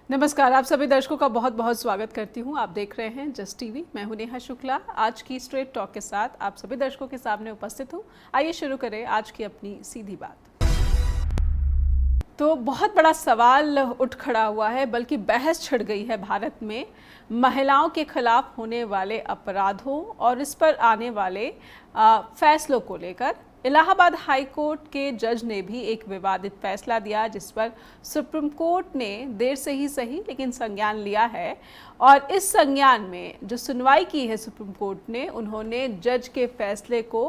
नमस्कार, आप सभी दर्शकों का बहुत बहुत स्वागत करती हूं। आप देख रहे हैं जस्ट टीवी। मैं हूं नेहा शुक्ला। आज की स्ट्रेट टॉक के साथ आप सभी दर्शकों के सामने उपस्थित हूं। आइए शुरू करें आज की अपनी सीधी बात। तो बहुत बड़ा सवाल उठ खड़ा हुआ है, बल्कि बहस छिड़ गई है भारत में महिलाओं के खिलाफ होने वाले अपराधों और इस पर आने वाले फैसलों को लेकर। इलाहाबाद हाई कोर्ट के जज ने भी एक विवादित फैसला दिया, जिस पर सुप्रीम कोर्ट ने देर से ही सही लेकिन संज्ञान लिया है। और इस संज्ञान में जो सुनवाई की है सुप्रीम कोर्ट ने, उन्होंने जज के फैसले को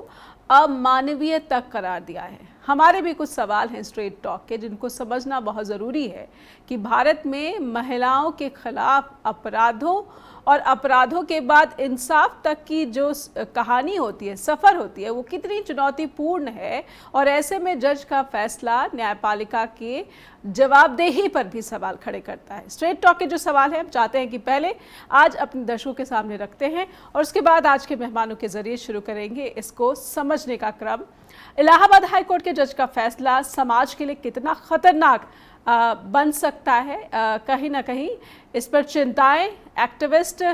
अमानवीय तक करार दिया है। हमारे भी कुछ सवाल हैं स्ट्रेट टॉक के, जिनको समझना बहुत ज़रूरी है कि भारत में महिलाओं के खिलाफ अपराधों और अपराधों के बाद इंसाफ तक की जो कहानी होती है, सफ़र होती है, वो कितनी चुनौतीपूर्ण है। और ऐसे में जज का फैसला न्यायपालिका के जवाबदेही पर भी सवाल खड़े करता है। स्ट्रेट टॉक के जो सवाल हैं हम चाहते हैं कि पहले आज अपने दर्शकों के सामने रखते हैं और उसके बाद आज के मेहमानों के जरिए शुरू करेंगे इसको समझने का क्रम। इलाहाबाद हाई कोर्ट के जज का फैसला समाज के लिए कितना खतरनाक बन सकता है, कहीं ना कहीं इस पर चिंताएं एक्टिविस्ट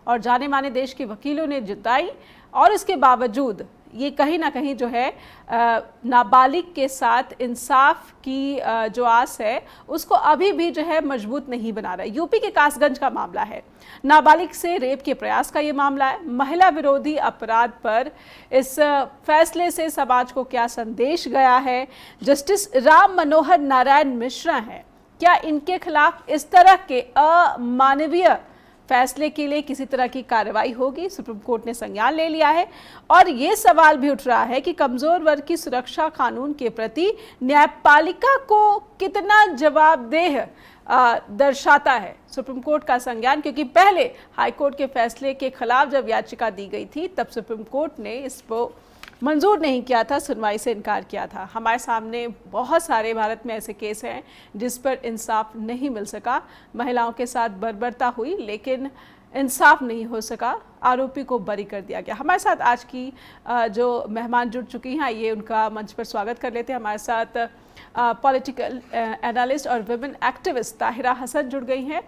और जाने माने देश के वकीलों ने जताई। और इसके बावजूद ये कहीं ना कहीं जो है नाबालिग के साथ इंसाफ की जो आस है उसको अभी भी जो है मजबूत नहीं बना रहा है। यूपी के कासगंज का मामला है, नाबालिग से रेप के प्रयास का ये मामला है। महिला विरोधी अपराध पर इस फैसले से समाज को क्या संदेश गया है? जस्टिस राम मनोहर नारायण मिश्रा हैं, क्या इनके खिलाफ इस तरह के अमानवीय फैसले के लिए किसी तरह की कार्रवाई होगी? सुप्रीम कोर्ट ने संज्ञान ले लिया है और ये सवाल भी उठ रहा है कि कमजोर वर्ग की सुरक्षा कानून के प्रति न्यायपालिका को कितना जवाबदेह दर्शाता है सुप्रीम कोर्ट का संज्ञान। क्योंकि पहले हाई कोर्ट के फैसले के खिलाफ जब याचिका दी गई थी तब सुप्रीम कोर्ट ने इसको मंजूर नहीं किया था, सुनवाई से इनकार किया था। हमारे सामने बहुत सारे भारत में ऐसे केस हैं जिस पर इंसाफ नहीं मिल सका, महिलाओं के साथ बर्बरता हुई लेकिन इंसाफ नहीं हो सका, आरोपी को बरी कर दिया गया। हमारे साथ आज की जो मेहमान जुड़ चुकी हैं, ये उनका मंच पर स्वागत कर लेते हैं। हमारे साथ पॉलिटिकल एनालिस्ट और विमेन एक्टिविस्ट ताहिरा हसन जुड़ गई हैं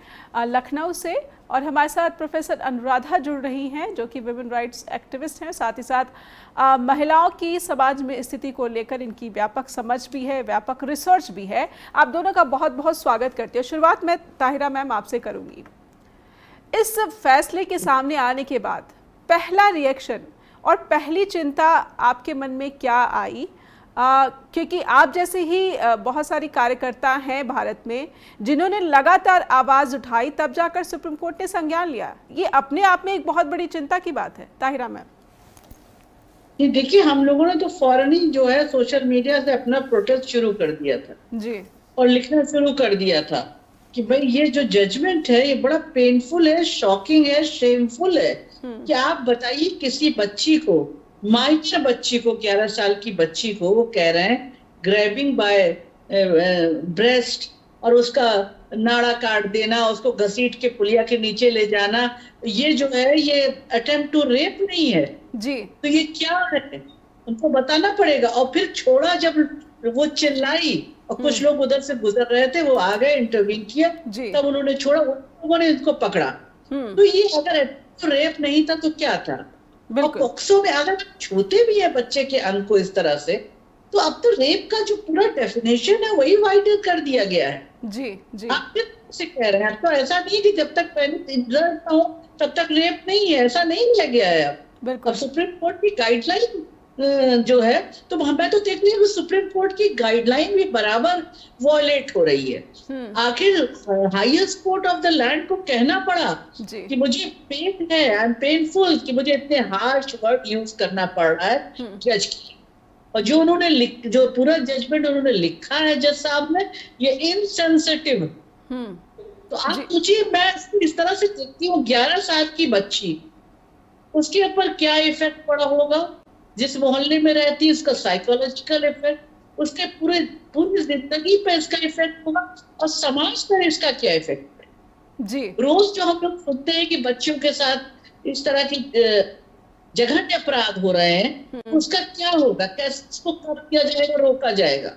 लखनऊ से, और हमारे साथ प्रोफेसर अनुराधा जुड़ रही हैं जो कि विमेन राइट्स एक्टिविस्ट हैं। साथ ही साथ महिलाओं की समाज में स्थिति को लेकर इनकी व्यापक समझ भी है, व्यापक रिसर्च भी है। आप दोनों का बहुत बहुत स्वागत करती हूँ। शुरुआत मैं ताहिरा मैम आपसे करूँगी। इस फैसले के सामने आने के बाद पहला रिएक्शन और पहली चिंता आपके मन में क्या आई? क्योंकि आप जैसे ही बहुत सारी कार्यकर्ता हैं भारत में जिन्होंने लगातार आवाज़ उठाई, तब जाकर सुप्रीम कोर्ट ने संज्ञान लिया। ये अपने आप में एक बहुत बड़ी चिंता की बात है। ताहिरा मैम। ये देखिए, हम लोगों ने तो फौरन ही जो है सोशल मीडिया से अपना प्रोटेस्ट शुरू कर दिया था जी, और लिखना शुरू कर दिया था कि भाई ये जो जजमेंट है ये बड़ा पेनफुल है, शॉकिंग है, शेमफुल है। कि आप बताइए किसी बच्ची को, माइनर बच्ची को, 11 साल की बच्ची को वो कह रहे हैं ग्रैबिंग बाय ब्रेस्ट और उसका नाड़ा काट देना, उसको घसीट के पुलिया के नीचे ले जाना, ये जो है ये अटेम्प्ट टू रेप नहीं है जी। तो ये क्या है, उनको बताना पड़ेगा। और फिर छोड़ा, जब वो चिल्लाई और कुछ लोग उधर से गुजर रहे थे, वो आ गए, इंटरवीन किया, तब उन्होंने छोड़ा, लोगों ने इसको पकड़ा। तो ये अगर तो रेप नहीं था तो क्या था? और पॉक्सो में अगर छूते भी है बच्चे के अंग को इस तरह से, तो अब तो रेप का जो पूरा डेफिनेशन है वही वाइडर कर दिया गया है। जी जी। आप फिर से कह रहे हैं, तो ऐसा नहीं कि जब तक पहले इंजर्ड ना हो तब तक रेप नहीं है, ऐसा नहीं लिया गया है। अब सुप्रीम कोर्ट की गाइडलाइन जो है, तो मैं तो देख रही हूँ सुप्रीम कोर्ट की गाइडलाइन भी बराबर वॉयलेट हो रही है। आखिर highest court of the land को कहना पड़ा कि मुझे पेन है, आई एम पेनफुल, कि मुझे इतने हार्श वर्ड यूज करना पड़ रहा है जज की। और जो उन्होंने जो पूरा जजमेंट उन्होंने लिखा है जज साहब ने, ये इनसेंसिटिव। तो आप पूछिए, मैं इस तरह से देखती हूँ, 11 साल की बच्ची, उसके ऊपर क्या इफेक्ट पड़ा होगा, जिस मोहल्ले में रहती है उसका साइकोलॉजिकल इफेक्ट, उसके पूरी जिंदगी पे इसका इफेक्ट होगा, और समाज पर इसका क्या इफेक्ट है जी। रोज जो हम लोग सुनते हैं कि बच्चों के साथ इस तरह की जघन्य अपराध हो रहे हैं, उसका क्या होगा, कैसे इसको कब किया जाएगा, रोका जाएगा?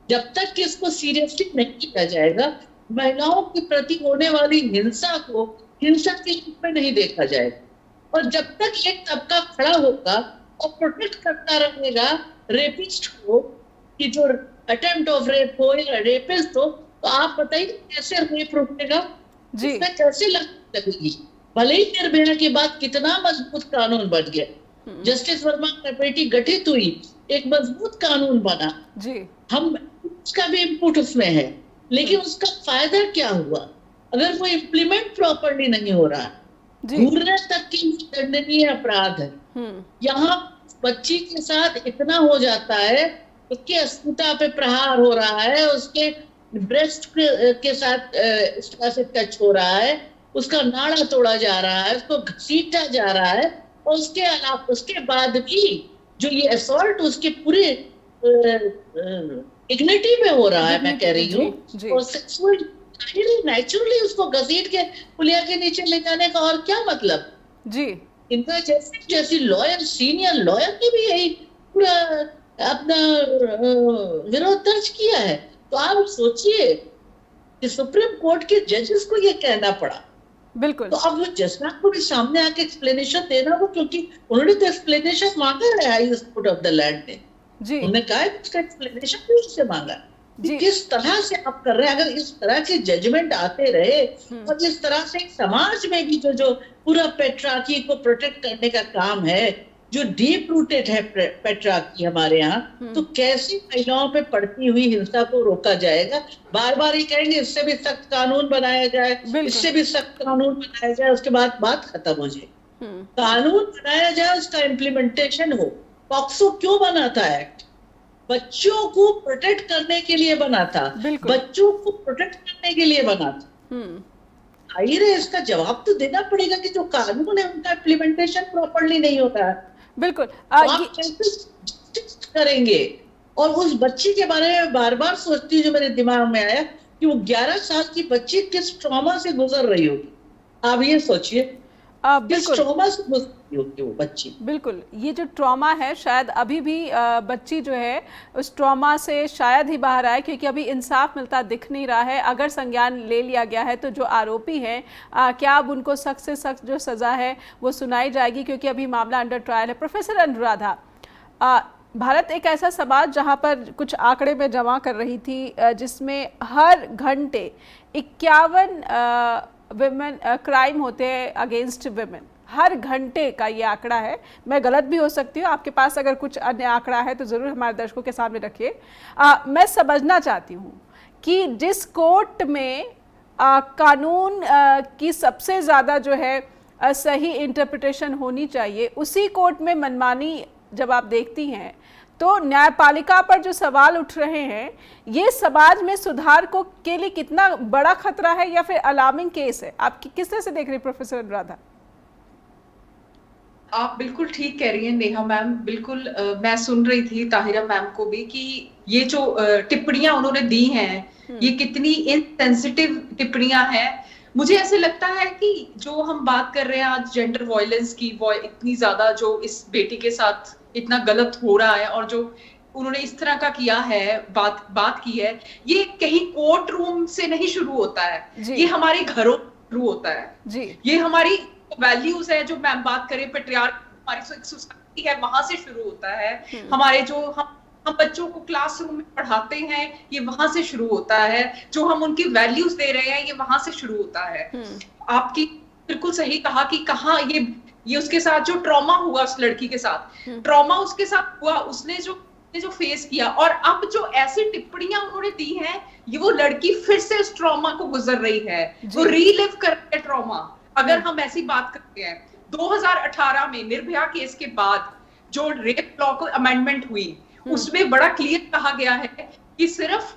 जब तक कि इसको सीरियसली नहीं किया जाएगा महिलाओं के प्रति होने वाली हिंसा को हिंसा के रूप में नहीं देखा जाएगा। और जब तक एक तबका खड़ा होगा और प्रोटेक्ट करता रहेगा रेपिस्ट को, कि जो अटेम्प्ट ऑफ रेप हो या रेपिस्ट हो, तो आप बताइए कैसे रेप रुकेगा जी? इसमें कैसे लगेगी? भले ही निर्भया के बाद कितना मजबूत कानून बन गया, जस्टिस वर्मा कमेटी गठित हुई, एक मजबूत कानून बना जी, हम उसका भी इनपुट उसमें है, लेकिन उसका फायदा क्या हुआ अगर वो इम्प्लीमेंट प्रॉपरली नहीं हो रहा? घूरने तक की दंडनीय अपराध है। यहाँ बच्ची के साथ इतना हो जाता है, उसकी अस्मिता पे प्रहार हो रहा है, उसके ब्रेस्ट के साथ इस तरह से टच हो रहा है, उसका नाड़ा तोड़ा जा रहा है, उसको घसीटा जा रहा है, और उसके अलावा उसके बाद भी जो ये असॉल्ट उसके पूरे डिग्निटी में हो रहा है, मैं कह रही हूँ, और सेक्सुअल नेचुरली उसको घसीट के पुलिया के नीचे ले जाने का और क्या मतलब जी? इनका जैसी लॉयर, सीनियर लॉयर ने भी यही पूरा अपना विरोध दर्ज किया है। तो आप सोचिए कि सुप्रीम कोर्ट के जजेस को ये कहना पड़ा, बिल्कुल, तो अब वो जजमेंट को भी सामने आके एक्सप्लेनेशन देना हो, क्योंकि उन्होंने तो एक्सप्लेनेशन मांगा है highest court of the land ने जी, उन्होंने कहा है उसका एक्सप्लेनेशन भी उससे मांगा जी। किस तरह से आप कर रहे हैं? अगर इस तरह के जजमेंट आते रहे और इस तरह से समाज में भी जो पूरा पेट्रार्की को प्रोटेक्ट करने का काम है, जो डीप रूटेड है पेट्रार्की हमारे यहाँ, तो कैसे महिलाओं पे पड़ती हुई हिंसा को रोका जाएगा? बार बार ये कहेंगे इससे भी सख्त कानून बनाया जाए, इससे भी सख्त कानून बनाया जाए, उसके बाद बात खत्म हो जाए। कानून बनाया जाए, उसका इम्प्लीमेंटेशन हो। पॉक्सो क्यों बना था एक्ट? बच्चों को प्रोटेक्ट करने के लिए बना था, बच्चों को प्रोटेक्ट करने के लिए बना था। आखिर इसका जवाब तो देना पड़ेगा कि जो कानून है उनका इम्प्लीमेंटेशन प्रॉपर्ली नहीं होता है। बिल्कुल, आप कैसे करेंगे? और उस बच्ची के बारे में बार बार सोचती हूँ, जो मेरे दिमाग में आया कि वो 11 साल की बच्ची किस ट्रॉमा से गुजर रही होगी। आप ये सोचिए, वो बच्ची, बिल्कुल, ये जो ट्रॉमा है शायद अभी भी बच्ची जो है उस ट्रॉमा से शायद ही बाहर आए, क्योंकि अभी इंसाफ मिलता दिख नहीं रहा है। अगर संज्ञान ले लिया गया है तो जो आरोपी हैं क्या अब उनको सख्त से सख्त जो सज़ा है वो सुनाई जाएगी, क्योंकि अभी मामला अंडर ट्रायल है। प्रोफेसर अनुराधा, भारत एक ऐसा समाज जहाँ पर कुछ आंकड़े में जमा कर रही थी, जिसमें हर घंटे 51 विमेन क्राइम होते हैं अगेंस्ट विमेन। हर घंटे का ये आंकड़ा है, मैं गलत भी हो सकती हूँ, आपके पास अगर कुछ अन्य आंकड़ा है तो ज़रूर हमारे दर्शकों के सामने रखिए। मैं समझना चाहती हूँ कि जिस कोर्ट में कानून की सबसे ज़्यादा जो है सही इंटरप्रिटेशन होनी चाहिए, उसी कोर्ट में मनमानी जब आप देखती हैं तो न्यायपालिका पर जो सवाल उठ रहे हैं, ये समाज में सुधार को के लिए कितना बड़ा खतरा है या फिर अलार्मिंग केस है? आप किस तरह से देख रही हैं प्रोफेसर अनुराधा? आप बिल्कुल ठीक कह रही हैं नेहा मैम, बिल्कुल मैं सुन रही थी ताहिरा मैम को भी कि ये जो टिप्पणियां उन्होंने दी हैं ये कितनी इनसेंसिटिव टिप्पणियां हैं। मुझे ऐसे लगता है कि जो हम बात कर रहे हैं आज जेंडर वायलेंस की, वो इतनी ज्यादा जो इस बेटी के साथ इतना गलत हो रहा है और जो उन्होंने इस तरह का किया है, बात की है, ये कहीं कोर्ट रूम से नहीं शुरू होता है, ये हमारे घरों शुरू होता है जी। ये हमारी वैल्यूज है जो मैम बात करें, पेट्रियार्की हमारी सोसाइटी है, वहां से शुरू होता है। हमारे जो हम बच्चों को क्लासरूम में पढ़ाते हैं ये वहां से शुरू होता है, जो हम उनकी वैल्यूज दे रहे हैं ये वहां से शुरू होता है। आपकी बिल्कुल सही कहा कि कहाँ ये उसके साथ जो ट्रॉमा हुआ, उस लड़की के साथ ट्रॉमा उसके साथ हुआ, उसने जो फेस किया, और अब जो ऐसी टिप्पणियां उन्होंने दी हैं, ये वो लड़की फिर से उस ट्रॉमा को गुजर रही है, वो रीलिव कर रही है ट्रॉमा। अगर हम ऐसी बात करते हैं 2018 में निर्भया केस के बाद जो रेप लॉ को अमेंडमेंट हुई, उसमें बड़ा क्लियर कहा गया है कि सिर्फ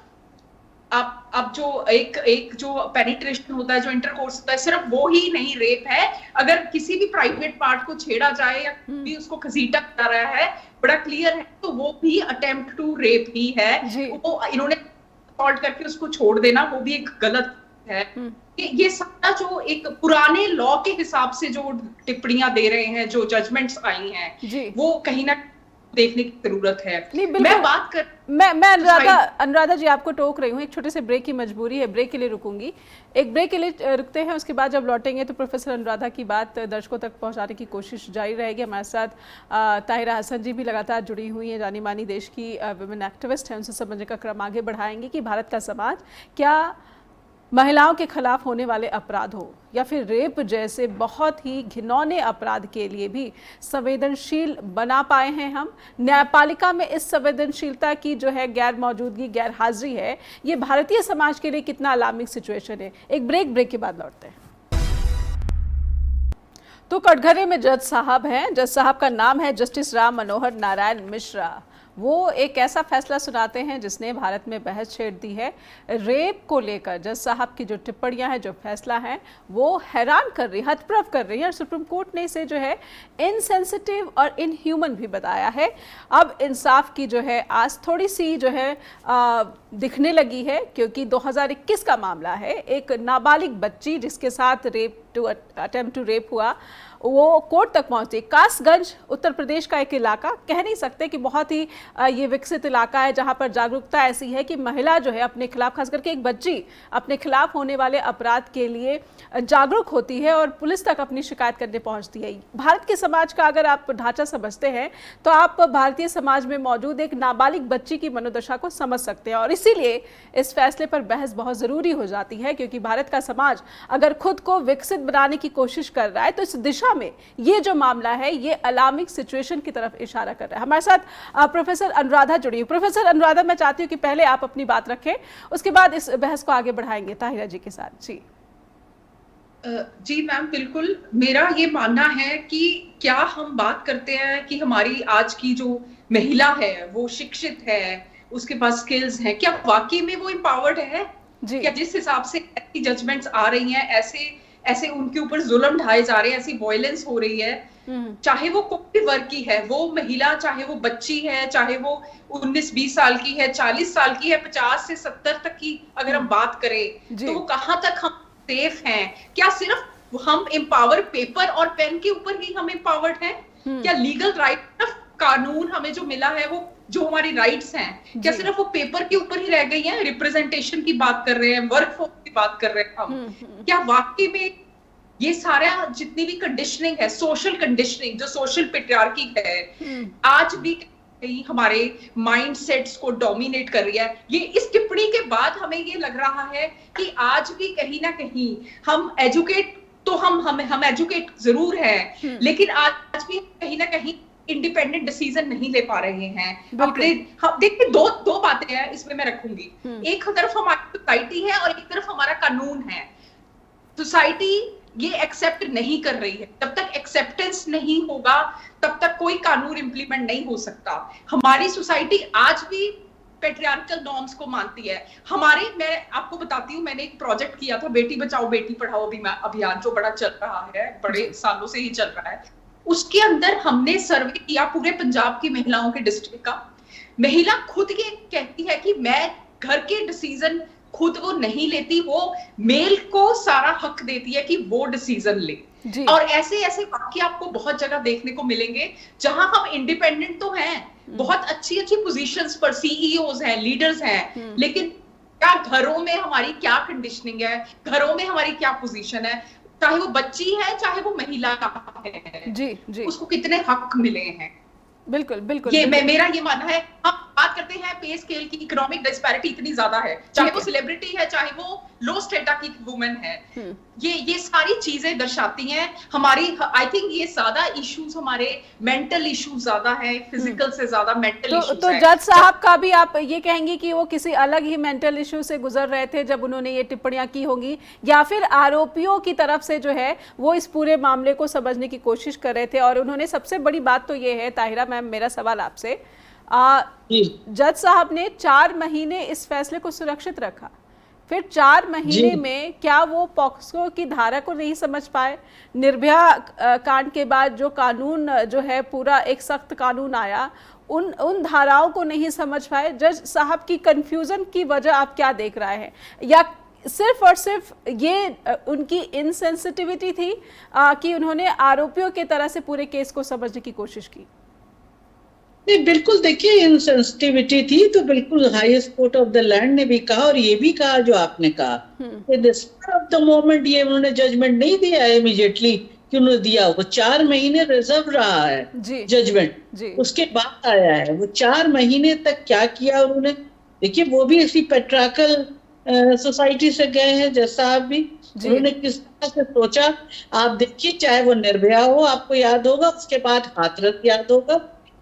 अब जो एक जो पेनिट्रेशन होता है, जो इंटरकोर्स होता है, सिर्फ वो ही नहीं रेप है। अगर किसी भी प्राइवेट पार्ट को छेड़ा जाए या भी उसको घसीटा जा रहा है, बड़ा क्लियर है, तो वो भी अटेम्प्ट टू रेप ही है। वो इन्होंने असॉल्ट करके उसको छोड़ देना वो भी एक गलत है। ये सारा जो एक पुराने लॉ के हिसाब से जो टिप्पणियां दे रहे हैं, जो जजमेंट्स आई हैं, वो कहीं ना देखने की जरूरत है। मैं बात कर मैं अनुराधा जी आपको टोक रही हूँ, एक छोटे से ब्रेक की मजबूरी है, ब्रेक के लिए रुकूंगी, एक ब्रेक के लिए रुकते हैं, उसके बाद जब लौटेंगे तो प्रोफेसर अनुराधा की बात दर्शकों तक पहुँचाने की कोशिश जारी रहेगी। हमारे साथ ताहिरा हसन जी भी लगातार जुड़ी हुई हैं, जानी मानी देश की वुमेन एक्टिविस्ट हैं, उनसे समझने का क्रम आगे बढ़ाएंगे कि भारत का समाज क्या महिलाओं के खिलाफ होने वाले अपराधों या फिर रेप जैसे बहुत ही घिनौने अपराध के लिए भी संवेदनशील बना पाए हैं हम। न्यायपालिका में इस संवेदनशीलता की जो है गैर मौजूदगी, गैर हाजिरी है, ये भारतीय समाज के लिए कितना अलार्मिंग सिचुएशन है। एक ब्रेक के बाद लौटते हैं। तो कटघरे में जज साहब हैं, जज साहब का नाम है जस्टिस राम मनोहर नारायण मिश्रा। वो एक ऐसा फैसला सुनाते हैं जिसने भारत में बहस छेड़ दी है। रेप को लेकर जज साहब की जो टिप्पणियां हैं, जो फैसला है, वो हैरान कर रही, हतप्रभ कर रही है, और सुप्रीम कोर्ट ने इसे जो है इनसेंसिटिव और इनह्यूमन भी बताया है। अब इंसाफ की जो है आज थोड़ी सी जो है दिखने लगी है, क्योंकि 2021 का मामला है। एक नाबालिग बच्ची जिसके साथ अटेम्प्ट टू रेप हुआ, वो कोर्ट तक पहुंची। कासगंज उत्तर प्रदेश का एक इलाका, कह नहीं सकते कि बहुत ही ये विकसित इलाका है, जहां पर जागरूकता ऐसी है कि महिला जो है अपने खिलाफ, खास करके एक बच्ची अपने खिलाफ होने वाले अपराध के लिए जागरूक होती है और पुलिस तक अपनी शिकायत करने पहुंचती है। भारत के समाज का अगर आप ढांचा समझते हैं तो आप भारतीय समाज में मौजूद एक नाबालिग बच्ची की मनोदशा को समझ सकते हैं, और इसीलिए इस फैसले पर बहस बहुत ज़रूरी हो जाती है, क्योंकि भारत का समाज अगर खुद को विकसित बनाने की कोशिश कर रहा है तो इस दिशा में ये जो मामला है ये अलार्मिंग सिचुएशन की तरफ इशारा कर रहा है। हमारे साथ प्रोफेसर अनुराधा जुड़ी हुई। प्रोफेसर अनुराधा, मैं चाहती हूँ कि पहले आप अपनी बात रखें, उसके बाद इस बहस को आगे बढ़ाएंगे ताहिरा जी के साथ। जी मैम, बिल्कुल मेरा ये मानना है कि क्या हम बात करते हैं कि हमारी आज की जो महिला है वो शिक्षित है, उसके पास स्किल्स हैं, क्या वाकई में वो एम्पावर्ड है? क्या जिस हिसाब से ऐसी जजमेंट्स आ रही हैं, ऐसे उनके ऊपर जुल्म ढाए जा रहे हैं, ऐसी वायलेंस हो रही है, चाहे वो कोई भी वर्ग की है, वो महिला, चाहे वो बच्ची है, चाहे वो 19-20 साल की है, 40 साल की है, 50 से 70 तक की अगर हम बात करें तो वो कहाँ तक हम सेफ हैं? क्या सिर्फ हम एम्पावर पेपर और पेन के ऊपर ही हम एम्पावर्ड हैं? क्या लीगल राइट, कानून हमें जो मिला है, वो जो हमारी राइट्स हैं, क्या सिर्फ वो पेपर के ऊपर ही रह गई हैं? रिप्रेजेंटेशन की बात कर रहे हैं, वर्कफोर्स की बात कर रहे हैं हम, क्या वाकई में ये सारा जितनी भी कंडीशनिंग है, सोशल कंडीशनिंग, जो सोशल पैट्रियार्की है, आज भी कहीं हमारे माइंडसेट्स को डोमिनेट कर रही है? ये इस टिप्पणी के बाद हमें ये लग रहा है कि आज भी कहीं ना कहीं हम एजुकेट तो हम एजुकेट जरूर हैं, लेकिन आज भी कहीं ना कहीं इंडिपेंडेंट डिसीजन नहीं ले पा रहे हैं अपने। हम देखिए, दो बातें हैं इसमें मैं रखूंगी। एक तरफ हमारी सोसाइटी है और एक तरफ हमारा कानून है। सोसाइटी ये एक्सेप्ट नहीं कर रही है। जब तक एक्सेप्टेंस नहीं होगा तब तक कोई कानून इंप्लीमेंट नहीं हो सकता। हमारी सोसाइटी आज भी पैट्रियार्कल नॉर्म्स को मानती है। मैं आपको बताती हूँ, मैंने एक प्रोजेक्ट किया था, बेटी बचाओ बेटी पढ़ाओ अभियान, जो बड़ा चल रहा है, बड़े सालों से ही चल रहा है। उसके अंदर हमने सर्वे किया पूरे पंजाब की महिलाओं के डिस्ट्रिक्ट का। महिला खुद ये कहती है कि मैं घर के डिसीजन खुद वो नहीं लेती, वो मेल को सारा हक देती है कि वो डिसीजन ले। और ऐसे वाक्य आपको बहुत जगह देखने को मिलेंगे जहां हम इंडिपेंडेंट तो हैं, बहुत अच्छी पोजीशंस पर सीईओज हैं, लीडर्स हैं, लेकिन क्या घरों में हमारी क्या कंडीशनिंग है, घरों में हमारी क्या पोजीशन है, चाहे वो बच्ची है चाहे वो महिला है, उसको कितने हक मिले हैं। बिल्कुल ये मेरा ये मानना है। हम बात करते हैं पे स्केल की, इकोनॉमिक डिस्पैरिटी इतनी ज्यादा है, चाहे वो सेलिब्रिटी है चाहे वो लो स्टेटा की वुमेन है, ये सारी चीजें दर्शाती हैं हमारी। आई थिंक ये ज्यादा इश्यूज हमारे मेंटल इश्यूज ज्यादा है, फिजिकल से ज्यादा मेंटल इश्यूज। तो जज साहब का भी आप ये कहेंगे कि वो किसी अलग ही मेंटल इश्यू से गुजर रहे थे जब उन्होंने ये टिप्पणियां की होंगी, या फिर आरोपियों की तरफ से जो है वो इस पूरे मामले को समझने की कोशिश कर रहे थे? और उन्होंने, सबसे बड़ी बात तो ये है ताहिरा मैम, मेरा सवाल आपसे, जज साहब ने 4 महीने इस फैसले को सुरक्षित रखा, फिर 4 महीने में क्या वो पॉक्सो की धारा को नहीं समझ पाए? निर्भया कांड के बाद जो कानून जो है पूरा एक सख्त कानून आया, उन धाराओं को नहीं समझ पाए? जज साहब की कंफ्यूजन की वजह आप क्या देख रहे हैं, या सिर्फ और सिर्फ ये उनकी इनसेंसिटिविटी थी कि उन्होंने आरोपियों की तरह से पूरे केस को समझने की कोशिश की? नहीं, बिल्कुल देखिए इनसेंसिटिविटी थी, तो बिल्कुल highest court of the land ने भी कहा और ये भी कहा जो आपने कहा ऑफ द मोमेंट ये उन्होंने जजमेंट नहीं दिया है इमीडिएटली कि उन्होंने दिया, वो 4 महीने रिजर्व रहा है जजमेंट, उसके बाद आया है। वो 4 महीने तक क्या किया उन्होंने, देखिए वो भी इसी पेट्राकल सोसाइटी से गए हैं जैसा आप भी, उन्होंने किस तरह से सोचा आप देखिए, चाहे वो निर्भया हो, आपको याद होगा, उसके बाद हाथरस याद होगा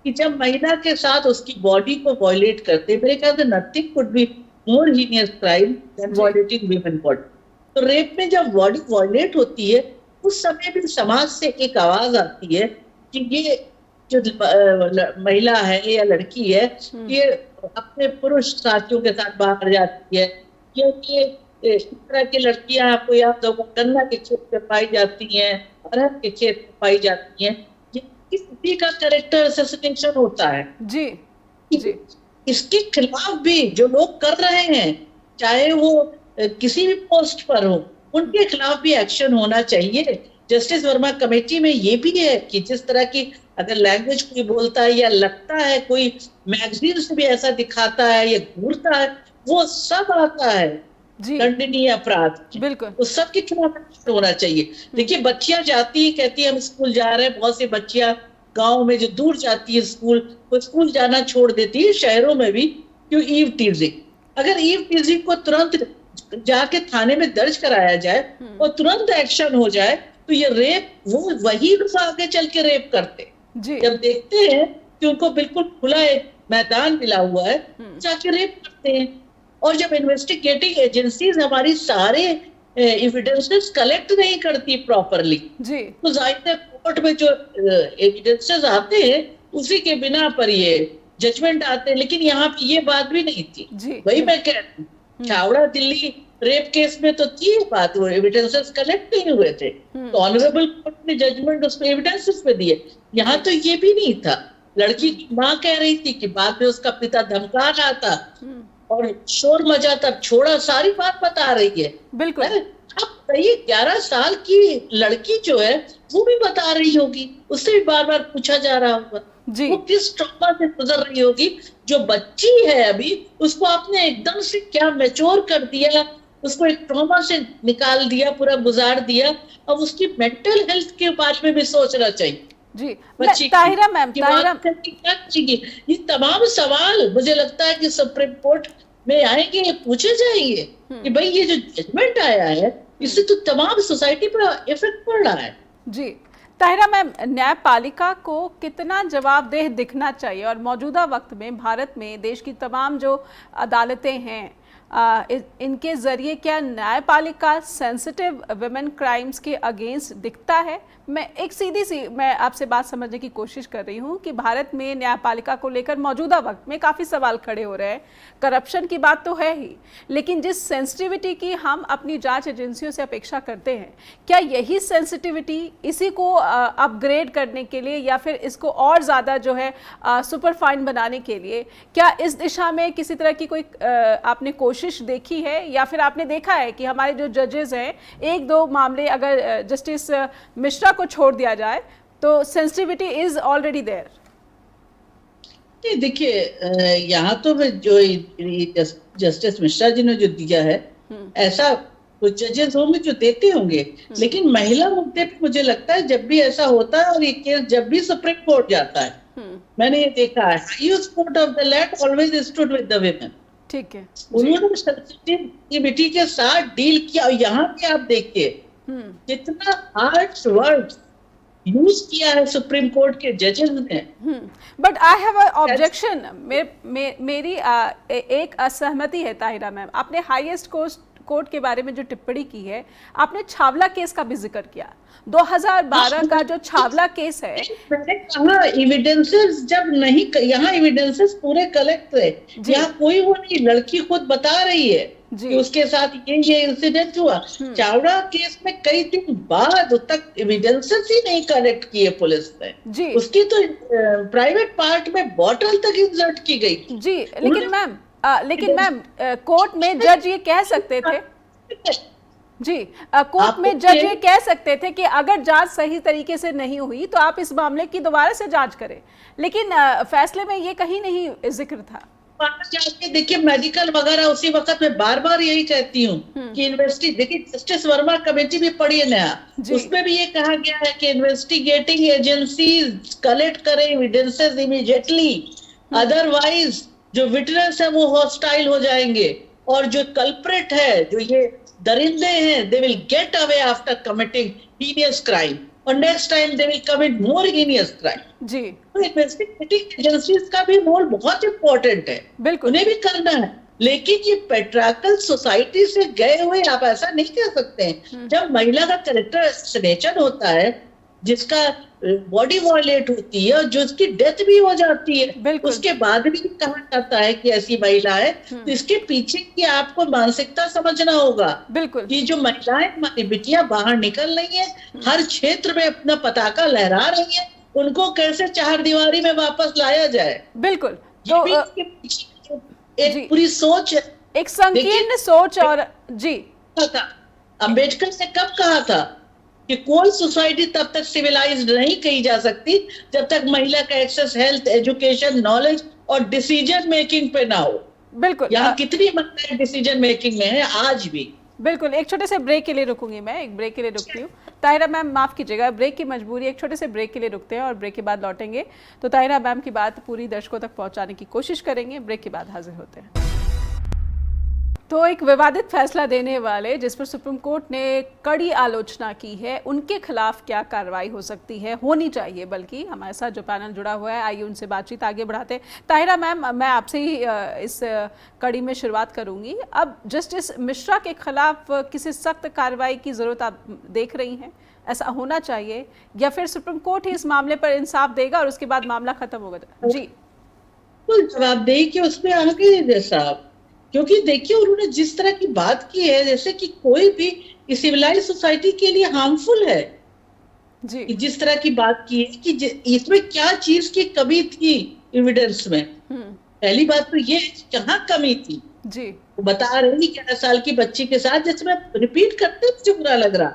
कि जब महिला के साथ उसकी बॉडी को वॉयलेट करते, मेरे ख्याल से nothing could be more heinous crime than violating women body. तो रेप में जब बॉडी वॉयलेट होती है उस समय भी समाज से एक आवाज आती है कि ये जो महिला है या लड़की है ये अपने पुरुष साथियों के साथ बाहर जाती है, क्योंकि इस तरह की लड़कियां आपको याद होगा गन्ना के खेत में पाई जाती हैं, अरहर के खेत में पाई जाती हैं, किसी का कैरेक्टर असैसिनेशन होता है जी। इसके खिलाफ भी जो लोग कर रहे हैं, चाहे वो किसी भी पोस्ट पर हो, उनके खिलाफ भी एक्शन होना चाहिए। जस्टिस वर्मा कमेटी में ये भी है कि जिस तरह की अगर लैंग्वेज कोई बोलता है या लगता है कोई मैगजीन से भी ऐसा दिखाता है या घूरता है, वो सब आता है दंडनीय अपराध, बिल्कुल उस सब के खिलाफ होना चाहिए। देखिए बच्चियां जाती है, कहती है हम स्कूल जा रहे हैं, बहुत सी बच्चियां गांव में जो दूर जाती है स्कूल, वो स्कूल जाना छोड़ देती है, शहरों में भी, क्यों ईव टीजिंग। अगर ईव टीजिंग को तुरंत जाके थाने में दर्ज कराया जाए और तुरंत एक्शन हो जाए तो ये रेप, वो वही लोग आगे चल के रेप करते जब देखते हैं कि उनको बिल्कुल खुला एक मैदान मिला हुआ है, जाके रेप करते हैं। और जब इन्वेस्टिगेटिंग एजेंसीज हमारी सारे एविडेंसेस कलेक्ट नहीं करती प्रॉपरली, तो जाहिर कोर्ट में जो एविडेंसेस आते हैं उसी के बिना पर ये जजमेंट आते हैं। लेकिन यहाँ पे ये बात भी नहीं थी, वही मैं कह रही हूँ, छावड़ा दिल्ली रेप केस में तो थी बात, वो एविडेंसेस कलेक्ट नहीं हुए थे, तो ऑनरेबल कोर्ट ने जजमेंट उसमें एविडेंसेस पे दिए। यहाँ तो ये भी नहीं था। लड़की की माँ कह रही थी कि बाद में उसका पिता धमका रहा था और शोर मचा, तब छोड़ा, सारी बात बता रही है। बिल्कुल। अब ये 11 साल की लड़की जो है वो भी बता रही होगी, उससे भी बार बार पूछा जा रहा होगा वो किस ट्रॉमा से गुजर रही होगी। जो बच्ची है अभी, उसको आपने एकदम से क्या मैच्योर कर दिया, उसको एक ट्रॉमा से निकाल दिया, पूरा गुजार दिया। अब उसकी मेंटल हेल्थ के बारे में भी सोचना चाहिए जी। ताहिरा मैम, क्या करेगी, ये तमाम सवाल मुझे लगता है कि सुप्रीम कोर्ट में आएंगे, ये पूछे जाएंगे कि भाई ये जो जजमेंट आया है इससे तो तमाम सोसाइटी पर इफेक्ट पड़ रहा है जी। ताहिरा मैम, न्यायपालिका को कितना जवाबदेह दिखना चाहिए और मौजूदा वक्त में भारत में देश की तमाम जो अदालतें हैं इनके जरिए क्या न्यायपालिका सेंसिटिव वुमेन क्राइम्स के अगेंस्ट दिखता है? मैं एक सीधी सी मैं आपसे बात समझने की कोशिश कर रही हूँ कि भारत में न्यायपालिका को लेकर मौजूदा वक्त में काफ़ी सवाल खड़े हो रहे हैं। करप्शन की बात तो है ही, लेकिन जिस सेंसिटिविटी की हम अपनी जांच एजेंसियों से अपेक्षा करते हैं, क्या यही सेंसिटिविटी इसी को अपग्रेड करने के लिए या फिर इसको और ज़्यादा जो है सुपर फाइन बनाने के लिए, क्या इस दिशा में किसी तरह की कोई आपने कोशिश देखी है या फिर आपने देखा है कि हमारे जो जजेस हैं, एक दो मामले अगर जस्टिस मिश्रा को छोड़ दिया जाए तो सेंसिटिविटी इज ऑलरेडी देयर? देखिए यहाँ तो जो जस्टिस मिश्रा जी ने जो दिया है, ऐसा कुछ जजेस होंगे जो देते होंगे, लेकिन महिला मुद्दे पे मुझे लगता है जब भी ऐसा होता है और ये केस जब भी सुप्रीम कोर्ट जाता है, मैंने ये देखा है, highest court of the land always stood with the women. ठीक है, उन्होंने सेंसिटिविटी के साथ डील किया। और यहाँ पे आप देखिए कितना हार्श वर्ड यूज किया है सुप्रीम कोर्ट के जजेस ने। But I have a objection, मेरी एक असहमति है ताहिरा मैम। आपने हाईएस्ट कोर्ट के बारे में जो टिप्पणी की है, आपने छावला केस का भी जिक्र किया। 2012 का जो छावला केस है, मैंने कहा एविडेंसेस जब नहीं, यहाँ एविडेंसेस पूरे कलेक्ट है, यहाँ कोई वो नहीं, लड़की खुद बता रही है कि उसके साथ ये इंसिडेंट हुआ। चावड़ा केस में कई दिन बाद तक एविडेंसेस ही नहीं कलेक्ट किए पुलिस ने जी। उसकी तो प्राइवेट पार्ट में बॉटल तक इंसर्ट की गई जी। लेकिन मैम कोर्ट में जज ये कह सकते थे जी, कोर्ट में जज ये कह सकते थे कि अगर जांच सही तरीके से नहीं हुई तो आप इस मामले की दोबारा से जांच करें, लेकिन फैसले में ये कहीं नहीं जिक्र था। जाके देखिए मेडिकल वगैरह उसी वक्त मैं बार बार यही कहती हूँ कि देखिए जस्टिस वर्मा कमेटी भी पढ़ी है नया, उसमें भी ये कहा गया है कि इन्वेस्टिगेटिंग एजेंसीज कलेक्ट करें एविडेंसेस इमीडिएटली, अदरवाइज जो विटनेस है वो हॉस्टाइल हो जाएंगे और जो कल्प्रेट है, जो ये दरिंदे हैं, they will get away after committing heinous crime और next time they will commit more heinous crime. जी, तो इन्वेस्टिगेटिंग एजेंसीज का भी रोल बहुत इंपॉर्टेंट है, बिल्कुल उन्हें भी करना है, लेकिन ये पेट्रार्कल सोसाइटी से गए हुए आप ऐसा नहीं कह सकते हैं। जब महिला का कैरेक्टर असैसिनेशन होता है, जिसका बॉडी वॉयलेट होती है और जो उसकी डेथ भी हो जाती है, उसके बाद भी कहा जाता है कि ऐसी महिला है, तो इसके पीछे की आपको मानसिकता समझना होगा। बिल्कुल, कि जो महिलाएं, हमारी बेटियां बाहर निकल रही हैं, हर क्षेत्र में अपना पताका लहरा रही हैं, उनको कैसे चार दीवारी में वापस लाया जाए। बिल्कुल, तो इसके पीछे एक पूरी सोच है, एक संकीर्ण सोच। और जी, अंबेडकर ने कब कहा था कि कोई सोसाइटी तब तक सिविलाइज्ड नहीं कही जा सकती जब तक महिला का एक्सेस हेल्थ, एजुकेशन, नॉलेज और डिसीजन मेकिंग पे ना हो। बिल्कुल, यहाँ कितनी महिलाएं डिसीजन मेकिंग में है आज भी। बिल्कुल, एक छोटे से ब्रेक के लिए रुकूंगी मैं, एक ब्रेक के लिए रुकती हूँ। ताहिरा मैम माफ कीजिएगा, ब्रेक की मजबूरी, एक छोटे से ब्रेक के लिए रुकते हैं और ब्रेक के बाद लौटेंगे तो ताहिरा मैम की बात पूरी दर्शकों तक पहुंचाने की कोशिश करेंगे। ब्रेक के बाद हाजिर होते हैं। तो एक विवादित फैसला देने वाले जिस पर सुप्रीम कोर्ट ने कड़ी आलोचना की है, उनके खिलाफ क्या कार्रवाई हो सकती है, होनी चाहिए, बल्कि हमारे साथ जो पैनल जुड़ा हुआ है, आइए उनसे बातचीत आगे बढ़ाते हैं। ताहिरा मैम, मैं आपसे ही इस कड़ी में शुरुआत करूंगी। अब जस्टिस मिश्रा के खिलाफ किसी सख्त कार्रवाई की जरूरत आप देख रही हैं? ऐसा होना चाहिए या फिर सुप्रीम कोर्ट ही इस मामले पर इंसाफ देगा और उसके बाद मामला खत्म होगा? जी, जवाबदेही के उसमें आगे जैसा, क्योंकि देखिए उन्होंने जिस तरह की बात की है, जैसे कि कोई भी सिविलाइज सोसाइटी के लिए हार्मफुल है जी। जिस तरह की बात की है कि इसमें क्या चीज की कमी थी एविडेंस में। पहली बात तो ये कहाँ कमी थी जी, वो बता रही 11 साल की बच्ची के साथ, जिसमें रिपीट करते मुझे बुरा लग रहा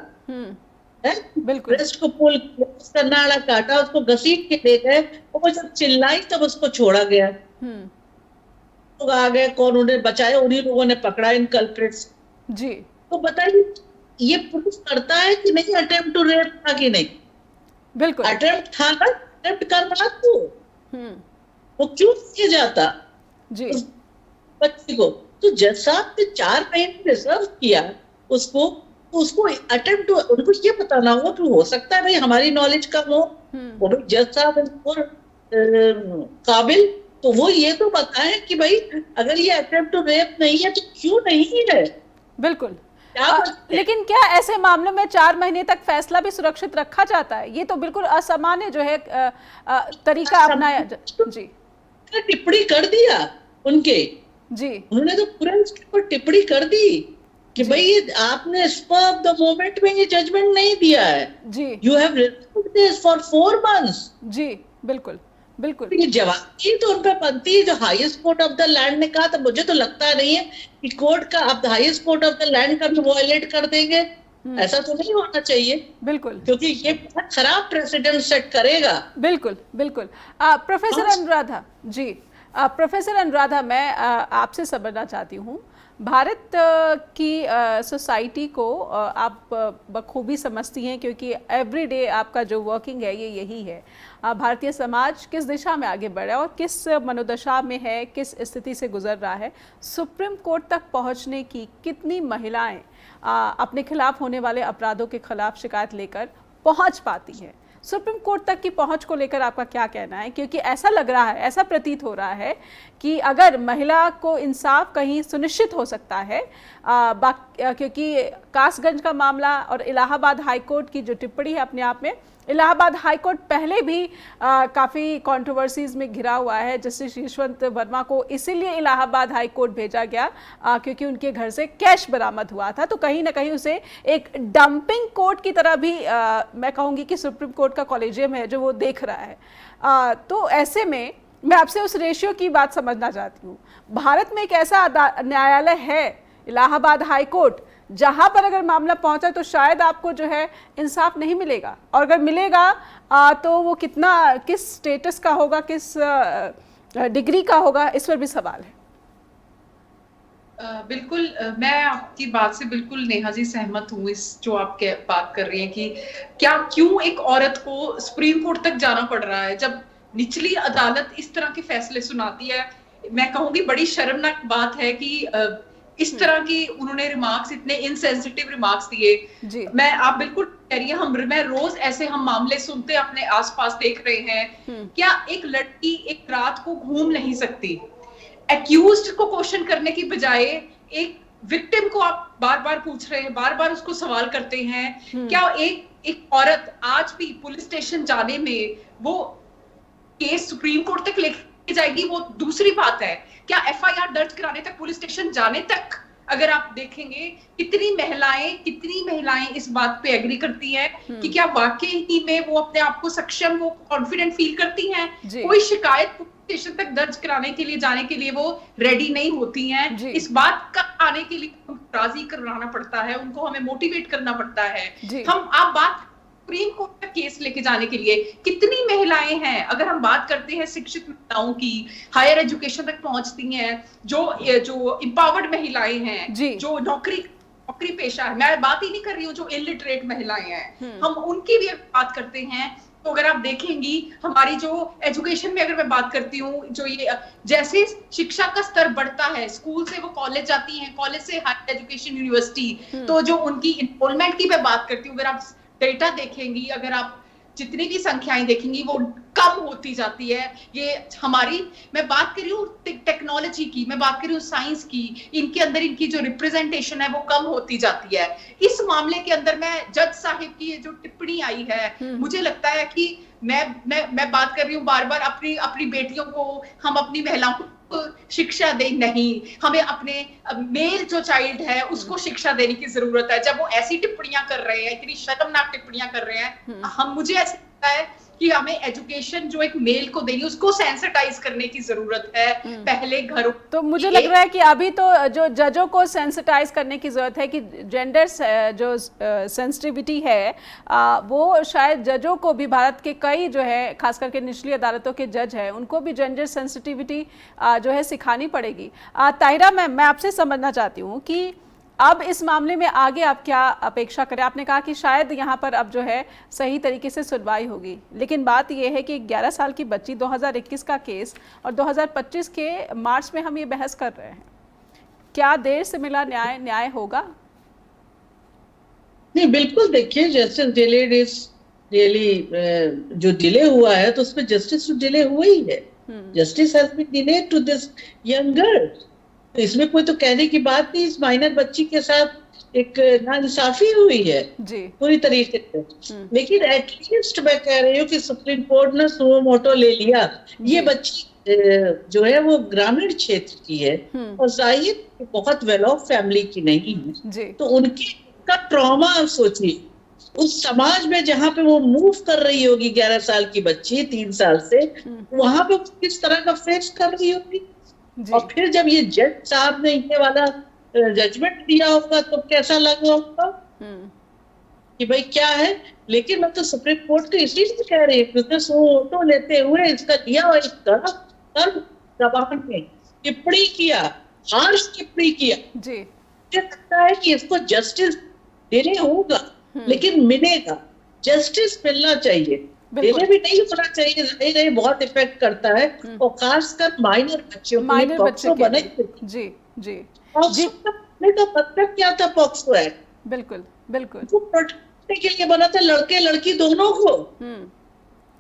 है। बिल्कुल, ब्रेस्ट को पुल, उसका नाड़ा काटा, उसको घसीट के ले गए, वो जब चिल्लाई तब उसको छोड़ा गया। लोग आ गए, कौन उन्हें बचाया, उन्हीं लोगों ने पकड़ा इन कल्प्रिट्स जी। तो बताइए ये प्रूफ करता है कि नहीं अटेम्प्ट टू रेप था कि नहीं? बिल्कुल अटेम्प्ट था ना, अटेम्प्ट करना तो वो क्यों किया जाता जी उस बच्ची को? तो जज साहब ने 4 महीने रिजर्व किया उसको अटेम्प्ट, उनको ये बताना होगा कि हो सकता है भाई हमारी नॉलेज कम हो, वो भाई जज साहब काबिल, तो वो ये तो बताएं कि भाई अगर ये अटेम्प्ट टू रेप नहीं है तो क्यों नहीं है। बिल्कुल, लेकिन क्या ऐसे मामलों में 4 महीने तक फैसला भी सुरक्षित रखा जाता है? ये तो बिल्कुल असामान्य जो है तरीका अपनाया जी। टिप्पणी कर दिया उनके जी, उन्होंने तो पूरा इसके ऊपर टिप्पणी कर दी कि भाई आपने स्पर ऑफ द मोमेंट में ये जजमेंट नहीं दिया है जी, you have reserved this for 4 months जी। बिल्कुल बिल्कुल, ये जवाब तो उन पर बनती है। जो highest court of the land ने कहा, तो मुझे तो लगता नहीं है कि कोर्ट का अब highest court of the land का भी वॉयलेट कर देंगे, ऐसा तो नहीं होना चाहिए। बिल्कुल, क्योंकि ये बहुत खराब प्रेसिडेंट सेट करेगा। बिल्कुल बिल्कुल। प्रोफेसर अनुराधा जी, प्रोफेसर अनुराधा, मैं आपसे समझना चाहती हूँ, भारत की सोसाइटी को आप बखूबी समझती हैं क्योंकि एवरीडे आपका जो वर्किंग है ये यही है। भारतीय समाज किस दिशा में आगे बढ़ा और किस मनोदशा में है, किस स्थिति से गुजर रहा है, सुप्रीम कोर्ट तक पहुंचने की कितनी महिलाएं अपने खिलाफ होने वाले अपराधों के खिलाफ शिकायत लेकर पहुंच पाती हैं? सुप्रीम कोर्ट तक की पहुंच को लेकर आपका क्या कहना है? क्योंकि ऐसा लग रहा है, ऐसा प्रतीत हो रहा है कि अगर महिला को इंसाफ कहीं सुनिश्चित हो सकता है, क्योंकि कासगंज का मामला और इलाहाबाद हाईकोर्ट की जो टिप्पणी है, अपने आप में इलाहाबाद हाईकोर्ट पहले भी काफ़ी कंट्रोवर्सीज में घिरा हुआ है। जस्टिस यशवंत वर्मा को इसीलिए इलाहाबाद हाईकोर्ट भेजा गया क्योंकि उनके घर से कैश बरामद हुआ था, तो कहीं ना कहीं उसे एक डंपिंग कोर्ट की तरह भी मैं कहूँगी कि सुप्रीम कोर्ट का कॉलेजियम है जो वो देख रहा है। तो ऐसे में मैं आपसे उस रेशियो की बात समझना चाहती हूँ। भारत में एक ऐसा न्यायालय है इलाहाबाद हाई कोर्ट, जहां पर अगर मामला पहुंचा तो शायद आपको जो है इंसाफ नहीं मिलेगा, और अगर मिलेगा तो वो किस स्टेटस का होगा, किस डिग्री का होगा, इस पर भी सवाल है। बिल्कुल, मैं आपकी बात से बिल्कुल नेहा जी सहमत हूँ। इस जो आप बात कर रही हैं कि क्यों एक औरत को सुप्रीम कोर्ट तक जाना पड़ रहा है जब निचली अदालत इस तरह के फैसले सुनाती है। मैं कहूंगी बड़ी शर्मनाक बात है कि इस तरह की उन्होंने रिमार्क्स, इतने इनसेंसिटिव रिमार्क्स दिए। आप बिल्कुल कह रही है, मैं रोज ऐसे हम मामले सुनते अपने आसपास देख रहे हैं। क्या एक लड़की एक रात को घूम नहीं सकती? एक्यूज्ड को क्वेश्चन करने की बजाय एक विक्टिम को आप बार बार पूछ रहे हैं, बार बार उसको सवाल करते हैं। क्या एक औरत आज भी पुलिस स्टेशन जाने में वो केस सुप्रीम कोर्ट तक लेके जाएगी, वो दूसरी बात है। क्या एफआईआर दर्ज कराने तक, पुलिस स्टेशन जाने तक, अगर आप देखेंगे कितनी महिलाएं इस बात पे एग्री करती हैं कि क्या वाकई ही में वो अपने आप को सक्षम, वो कॉन्फिडेंट फील करती हैं। कोई शिकायत स्टेशन तक दर्ज कराने के लिए, जाने के लिए वो रेडी नहीं होती हैं। इस बात का आने के लिए राजी कराना पड़ता है, उनको हमें मोटिवेट करना पड़ता है। आप बात सुप्रीम कोर्ट तक केस लेके जाने के लिए कितनी महिलाएं हैं। अगर हम बात करते हैं शिक्षित महिलाओं की, हायर एजुकेशन तक पहुंचती हैं, जो एम्पावर्ड महिलाएं हैं, जो नौकरी पेशा है, मैं बात ही नहीं कर रही हूँ जो इलिटरेट महिलाएं हैं, हम उनकी भी बात करते हैं। तो अगर आप देखेंगी हमारी जो एजुकेशन में, अगर मैं बात करती हूँ, जो ये जैसे शिक्षा का स्तर बढ़ता है, स्कूल से वो कॉलेज जाती हैं, कॉलेज से हायर एजुकेशन यूनिवर्सिटी, तो जो उनकी इनरोलमेंट की मैं बात करती हूँ, अगर आप डेटा देखेंगी, अगर आप जितनी भी संख्याएं देखेंगी, वो कम होती जाती है। ये हमारी, मैं बात कर रही हूँ टेक्नोलॉजी की, मैं बात कर रही हूँ साइंस की, इनके अंदर इनकी जो रिप्रेजेंटेशन है वो कम होती जाती है। इस मामले के अंदर मैं जज साहिब की ये जो टिप्पणी आई है, मुझे लगता है कि मैं बात कर रही हूँ बार बार, अपनी बेटियों को, हम अपनी महिलाओं को शिक्षा दे, नहीं, हमें अपने मेल जो चाइल्ड है उसको शिक्षा देने की जरूरत है। जब वो ऐसी टिप्पणियां कर रहे हैं, इतनी शर्मनाक टिप्पणियां कर रहे हैं, मुझे ऐसा लगता है कि हमें एजुकेशन जो एक मेल को देनी, उसको सेंसिटाइज करने की जरूरत है पहले घरों। तो मुझे लग रहा है कि अभी तो जो जजों को सेंसिटाइज करने की जरूरत है कि जेंडर जो सेंसिटिविटी है वो शायद जजों को भी, भारत के कई जो है खास करके निचली अदालतों के जज हैं, उनको भी जेंडर सेंसिटिविटी जो है सिखानी पड़ेगी। ताहिरा मैम, मैं आपसे समझना चाहती हूँ कि अब इस मामले में आगे आप क्या अपेक्षा करें? आपने कहा कि शायद यहाँ पर अब जो है सही तरीके से सुनवाई होगी, लेकिन बात यह है कि 11 साल की बच्ची, 2021 का केस और 2025 के मार्च में हम ये बहस कर रहे हैं। क्या देर से मिला न्याय होगा? नहीं, बिल्कुल। देखिए, जस्टिस डिलेड इज रियली, जो डिले हुआ है तो उसमें जस्टिस तो डिले हुआ ही है। Justice has been delayed to this young girl. तो इसमें कोई तो कहने की बात नहीं। इस माइनर बच्ची के साथ एक नाइंसाफी हुई है पूरी तरीके से। लेकिन एटलीस्ट मैं कह रही हूँ कि सुप्रीम कोर्ट ने सुमो मोटो ले लिया। ये बच्ची जो है वो ग्रामीण क्षेत्र की है और जाहिर बहुत वेल ऑफ फैमिली की नहीं है, तो उनका ट्रॉमा आप सोचिए, उस समाज में जहाँ पे वो मूव कर रही होगी 11 साल की बच्ची 3 साल से, वहां पे किस तरह का फेस कर रही होगी। और फिर जब ये जज साहब ने ये वाला जजमेंट दिया होगा तो कैसा लगा होगा कि भाई क्या है। लेकिन मैं तो सुप्रीम कोर्ट को इसीलिए कह रही हूँ, उसने फोटो लेते हुए इसका लिया और इस जबान में टिप्पणी किया, हार्श टिप्पणी किया। मुझे लगता है कि इसको जस्टिस देने होगा, लेकिन मिलेगा, जस्टिस मिलना चाहिए। देने भी नहीं होना चाहिए, नहीं बहुत इफेक्ट करता है, और खासकर माइनर बच्चों के लिए पॉक्सो बने। पॉक्सो का मतलब क्या था? पॉक्सो एक्ट बिल्कुल वो प्रोटेक्ट के लिए बना था, लड़के लड़की दोनों को।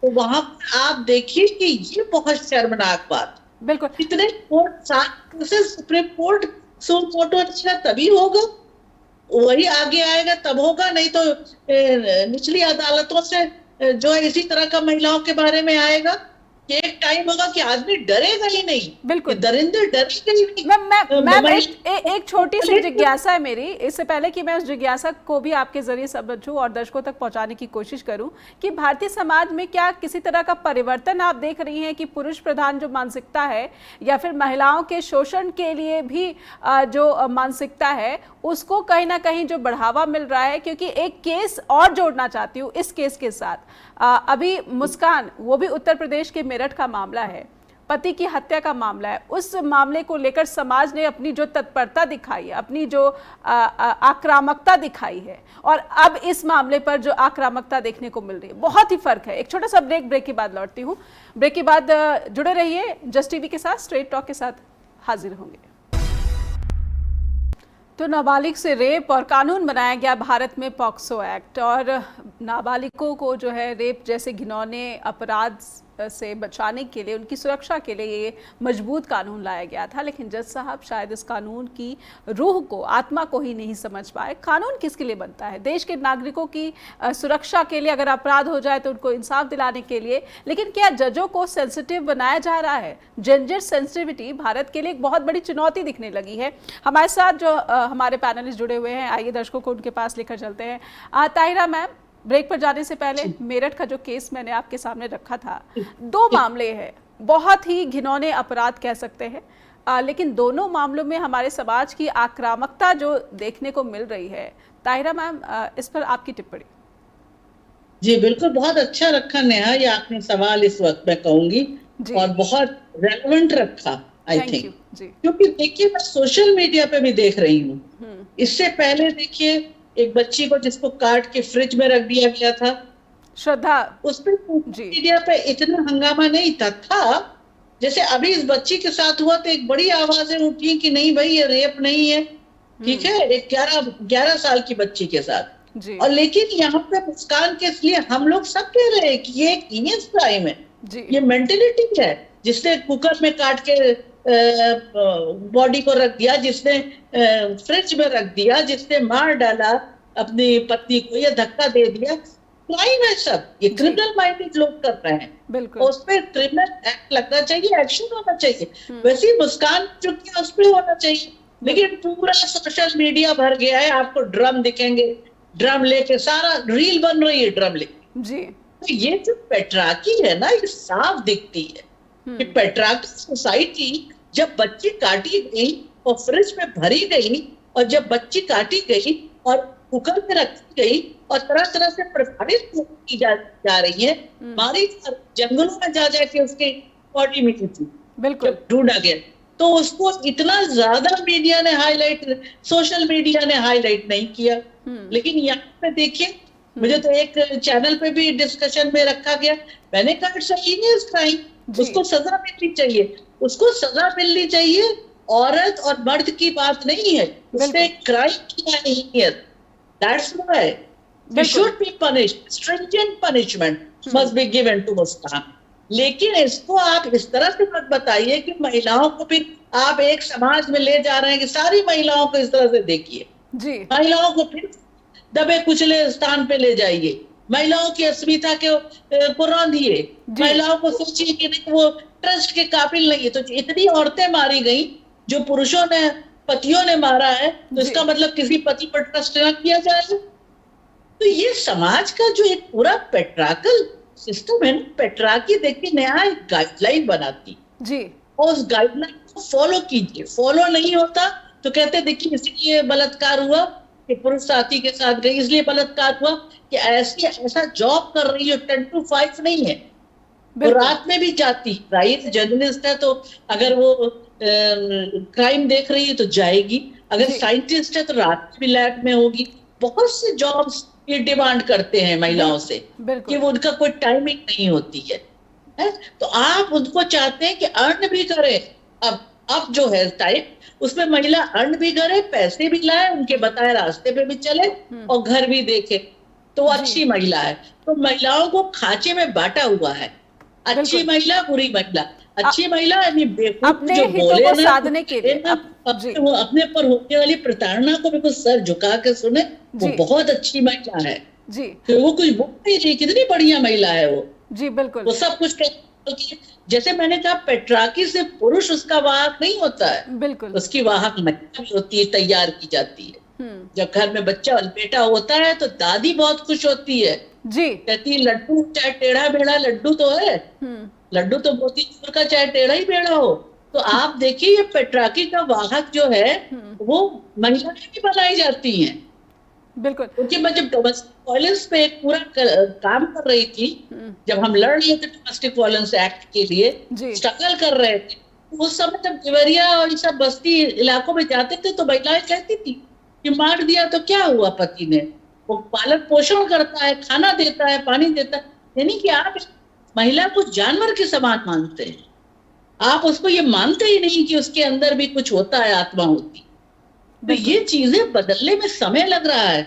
तो वहां पर आप देखिए कि ये बहुत शर्मनाक बात। बिल्कुल, इतने सुप्रीम कोर्ट सुमोटो तभी होगा, वही आगे आएगा तब होगा, नहीं तो निचली अदालतों से जो है इसी तरह का महिलाओं के बारे में आएगा। कि एक टाइम होगा कि आदमी डरेगा ही नहीं, बिल्कुल दरिंदे डरेंगे ही नहीं। मैम एक छोटी सी जिज्ञासा है मेरी, इससे पहले कि मैं उस जिज्ञासा को भी आपके जरिए समझूं और दर्शकों तक पहुंचाने की कोशिश करूं कि भारतीय समाज में क्या किसी तरह का परिवर्तन आप देख रही हैं कि पुरुष प्रधान जो मानसिकता है या फिर महिलाओं के शोषण के लिए भी जो मानसिकता है उसको कहीं ना कहीं जो बढ़ावा मिल रहा है? क्योंकि एक केस और जोड़ना चाहती हूँ इस केस के साथ, अभी मुस्कान, वो भी उत्तर प्रदेश के मेरठ का मामला है, पति की हत्या का मामला है। उस मामले को लेकर समाज ने अपनी जो तत्परता दिखाई है, अपनी जो आक्रामकता दिखाई है, और अब इस मामले पर जो आक्रामकता देखने को मिल रही है, बहुत ही फर्क है। एक छोटा सा ब्रेक के बाद लौटती हूँ। ब्रेक के बाद जुड़े रहिए जस्ट टीवी के साथ, स्ट्रेट टॉक के साथ हाजिर होंगे। तो नाबालिग से रेप और कानून बनाया गया भारत में पॉक्सो एक्ट, और नाबालिगों को जो है रेप जैसे घिनौने अपराध से बचाने के लिए, उनकी सुरक्षा के लिए ये मजबूत कानून लाया गया था। लेकिन जज साहब शायद इस कानून की रूह को, आत्मा को ही नहीं समझ पाए। कानून किसके लिए बनता है? देश के नागरिकों की सुरक्षा के लिए, अगर अपराध हो जाए तो उनको इंसाफ दिलाने के लिए। लेकिन क्या जजों को सेंसिटिव बनाया जा रहा है? जेंडर सेंसिटिविटी भारत के लिए एक बहुत बड़ी चुनौती दिखने लगी है। हमारे साथ जो हमारे पैनलिस्ट जुड़े हुए हैं, आइए दर्शकों को उनके पास लेकर चलते हैं। ताहिरा मैम, ब्रेक पर जाने से पहले मेरठ का जो केस मैंने आपके सामने रखा था, 2 मामले हैं, बहुत ही घिनौने अपराध कह सकते हैं, लेकिन दोनों मामलों में हमारे समाज की आक्रामकता जो देखने को मिल रही है। ताहिरा मैम, इस पर आपकी टिप्पणी। जी बिल्कुल, बहुत अच्छा रखा नेहा ये आपने सवाल, इस वक्त मैं कहूंगी, और बहुत रेलेवेंट रखा आई थिंक, क्योंकि देखिए मैं सोशल मीडिया पे भी देख रही हूँ। इससे पहले देखिए एक बच्ची को जिसको काट के फ्रिज में रख दिया गया था, श्रद्धा, उस पर मीडिया पे इतना हंगामा नहीं था। जैसे अभी इस बच्ची के साथ हुआ तो एक बड़ी आवाजें उठी कि नहीं भाई ये रेप नहीं है, ठीक है, एक 11 साल की बच्ची के साथ जी। और लेकिन यहाँ पे मुस्कान के लिए हम लोग सब कह रहे हैं कि ये एक हीनियस क्राइम है जी। ये मेंटेलिटी है, जिसने कुकर में काट के बॉडी को रख दिया, जिसने फ्रिज में रख दिया, जिसने मार डाला अपनी पत्नी को, या धक्का दे दिया, क्राइम है सब। ये क्रिमिनल माइंडेड लोग कर रहे हैं, बिल्कुल। उस पर क्रिमिनल एक्ट लगना चाहिए, एक्शन होना चाहिए। वैसे ही मुस्कान जो किया उस पर होना चाहिए, लेकिन पूरा सोशल मीडिया भर गया है। आपको ड्रम दिखेंगे, ड्रम लेके सारा रील बन रही है ड्रम लेके जी। तो ये जो पेट्राकी है ना, ये साफ दिखती है कि पेट्राकी सोसाइटी जब बच्ची काटी गई और फ्रिज में भरी गई, और जब बच्ची काटी गई और कुकर में रखी गई और तरह तरह से प्रताड़ित की जा रही है, मारी जंगलों में जा जाके उसके बॉडी मिली थी, बिल्कुल ढूंढा गया, तो उसको इतना ज्यादा मीडिया ने हाईलाइट, सोशल मीडिया ने हाईलाइट नहीं किया। लेकिन यहाँ पे देखिए, मुझे तो एक चैनल पे भी डिस्कशन में रखा गया, मैंने कहा इट्स अ हीनियस क्राइम, उसको सजा मिलनी चाहिए, उसको सजा मिलनी चाहिए। औरत और मर्द की बात नहीं है, उसने क्राइम किया है heinous, that's why he should be punished, stringent punishment must be given to मुस्कान। लेकिन इसको आप इस तरह से मत बताइए कि महिलाओं को भी आप एक समाज में ले जा रहे हैं कि सारी महिलाओं को इस तरह से देखिए जी। महिलाओं को फिर दबे कुचले स्थान पे ले जाइए, महिलाओं की अस्मिता को रौंदिए, महिलाओं को सोचिए कि नहीं वो ट्रस्ट के काबिल नहीं है। तो इतनी औरतें मारी गई जो पुरुषों ने, पतियों ने मारा है, तो इसका मतलब किसी पति पर ट्रस्ट न किया जाएगा। तो ये समाज का जो एक पूरा पेट्राकल सिस्टम है ना, पेट्राकी देखिए नया एक गाइडलाइन बनाती जी, और उस गाइडलाइन को फॉलो कीजिए। फॉलो नहीं होता तो कहते देखिए इसलिए बलात्कार हुआ कि पुरुष साथी के साथ गई, इसलिए बलात्कार हुआ कि ऐसा जॉब कर रही है, 10 to 5 नहीं है, वो रात में भी जाती, राइट, जर्नलिस्ट है तो अगर वो क्राइम देख रही है तो जाएगी, अगर साइंटिस्ट है तो रात में भी लैब में होगी। बहुत से जॉब्स ये डिमांड करते हैं महिलाओं से कि वो उनका कोई टाइमिंग नहीं होती है? तो आप उनको चाहते हैं कि अर्न भी करे। अब जो है टाइम, उसमें महिला अर्न भी करे, पैसे भी लाए, उनके बताए रास्ते पे भी चले और घर भी देखे, तो वो अच्छी महिला है। तो महिलाओं को खांचे में बांटा हुआ है, अच्छी महिला, बुरी महिला। अच्छी महिला यानी बेवकूफ जो बोले ना, साधने के लिए वो अपने पर होने वाली प्रताड़ना को बिल्कुल सर झुका के सुने, वो बहुत अच्छी महिला है जी। फिर वो कुछ बोल नहीं रही, कितनी बढ़िया महिला है वो जी, बिल्कुल। वो सब कुछ क्योंकि जैसे मैंने कहा पेट्रार्की से पुरुष उसका वाहक नहीं होता है, बिल्कुल उसकी वाहक महिला भी होती है, तैयार की जाती है। जब घर में बच्चा बेटा होता है तो दादी बहुत खुश होती है जी, कहती है लड्डू चाहे टेढ़ा बेड़ा लड्डू तो है, लड्डू तो मोतीचूर का चाहे टेढ़ा ही बेड़ा हो। तो आप देखिए ये पेट्रार्की का वाहक जो है वो महिलाएं भी बनाई जाती हैं। बिल्कुल, क्योंकि मैं जब डोमेस्टिक वायलेंस पे एक पूरा काम कर रही थी, जब हम लड़ रहे थे डोमेस्टिक वायलेंस एक्ट के लिए, स्ट्रगल कर रहे थे, उस समय जब देवरिया और ये सब बस्ती इलाकों में जाते थे तो महिलाएं कहती थी कि मार दिया तो क्या हुआ, पति ने वो पालन पोषण करता है, खाना देता है, पानी देता है। यानी कि आप महिला को जानवर के समान मानते हैं, आप उसको ये मानते ही नहीं कि उसके अंदर भी कुछ होता है, आत्मा होती। तो ये चीजें बदलने में समय लग रहा है,